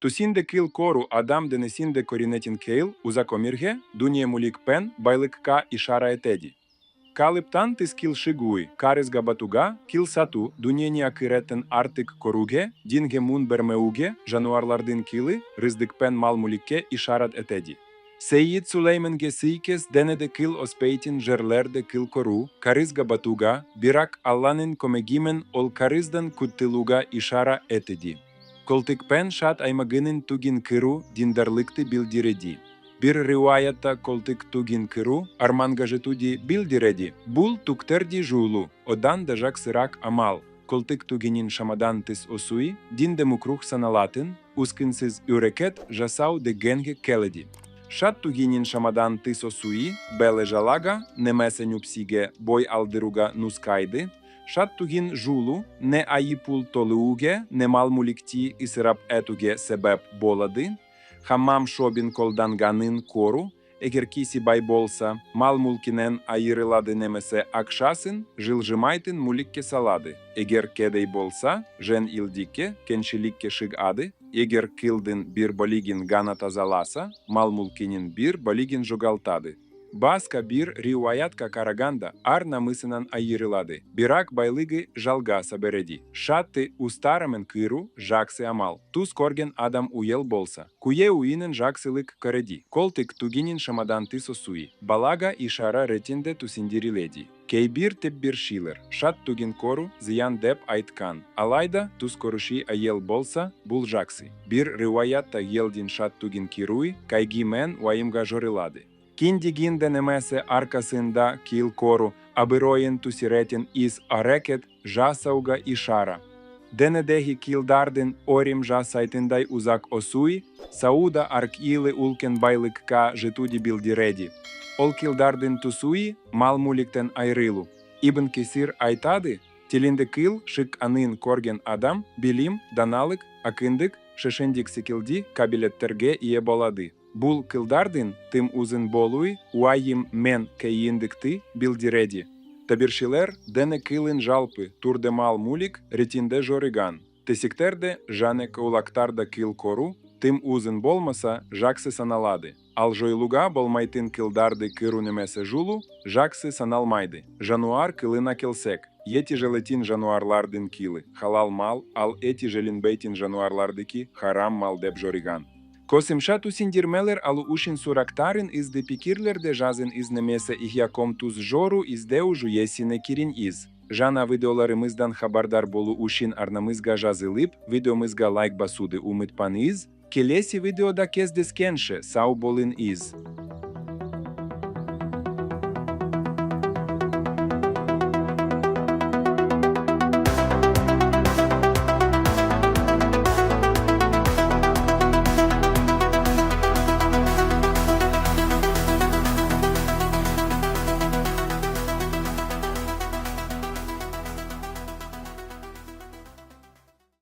Тусінде кил кору адам денесінде корінетін кейл, узакомірге, дуніє мулік пен, байликка і шара етеді. Калиптан тис кил шигуй, каризга батуга, кил сату, дунієні акиретен артик коруге, дінге мун бермеуге, жануарлардин кили, риздик пен мал мулікке і шарат етеді. Сеїд сулейменге сийкес денеде кил оспейтін жерлерде кил кору, каризга батуга, бірак алланин комегімен ол кариздан куттилуга і шара етеді. Колтик пен шат аймагинин тугін киру, діндарликти білдіреді. Bir riwayata koltik tugin kiru, armanga jetudi bildiredi, bul tukterdi julu, odan dajak sirak amal, koltik tuginin şamadan tis osui, dinde mukruh sanalatin, uskinsiz üreket jasau de genge keledi. Şat tuginin şamadan tis osui, bele jalaga, nemesen upsige, boy aldiruga nuskaydi, şat tugin julu, ne ayipul toluuge, ne malmulikti isirap etuge sebep boladi, Хамам шобін колданганин кору, егеркісі байболса, мал мулкінен айырылады немесе акшасын, жылжымайтын муликке салады. Егер кедей болса, жен илдикке, кеншілікке шыг ады, егер килдин бір болигин гана тазаласа, мал мулкинин бір болигин жогалтады. Баска bir riwayatка караганда ар намысынан айырылады. Бирак байлыгы жалга сабереди. Шатты устарамен кыру жаксы амал. Туз корген адам уел болса. Куе уинен жаксылык кареди. Колтык тугинин шамадан тысосуи. Балага и шара ретинде тусиндириледи. Кейбир тепбир шилер. Шат тугин кору зиян деп айткан. Алайда туз коруши аел болса бул жаксы. Bir riwayatта елдин шат тугин кируи кайги мен уаимга жорылады. Кіндігін денемесе аркасында кіл кору, абироєн тусіретін із арекет жасауга і шара. Денедегі кілдардин орім жасайтындай узак осуй, сауда арк-іли улкен байлыкка житуді білдіреді. Ол кілдардин тусуи малмуліктен айрилу. Ибн Кесир айтады, тілінді кіл шик анын корген адам, білім, даналык, акындык, шешендік секілді кабілеттерге ие болады. Бул кылдардын тым узын болуй, уайым мен кейіндікті білдіреді. Табиршилер дене кылын жалпы турде мал мулик ретинде жориган. Тесиктерде жане каулактарда кыл кору, тым узын болмаса жаксы саналады. Ал жойлуга болмайтын кылдарды кыру немесе жулу, жаксы саналмайды. Жануар кылына келсек. Ети желетин жануарлардын килы, халал мал, ал эти желинбейтин жануарлардыки харам мал деп жориган. Косимшат усиндирмелер алу ушин сурактарин изде пикирлерде жазын изнемесе ихяком туз жору издеу жуесине кирин из. Жана видеоларымыздан хабардар болу ушин арнамызга жазылып, видеомызга лайк басуды умыт пан из, келеси видеода кездескенше сау болын из.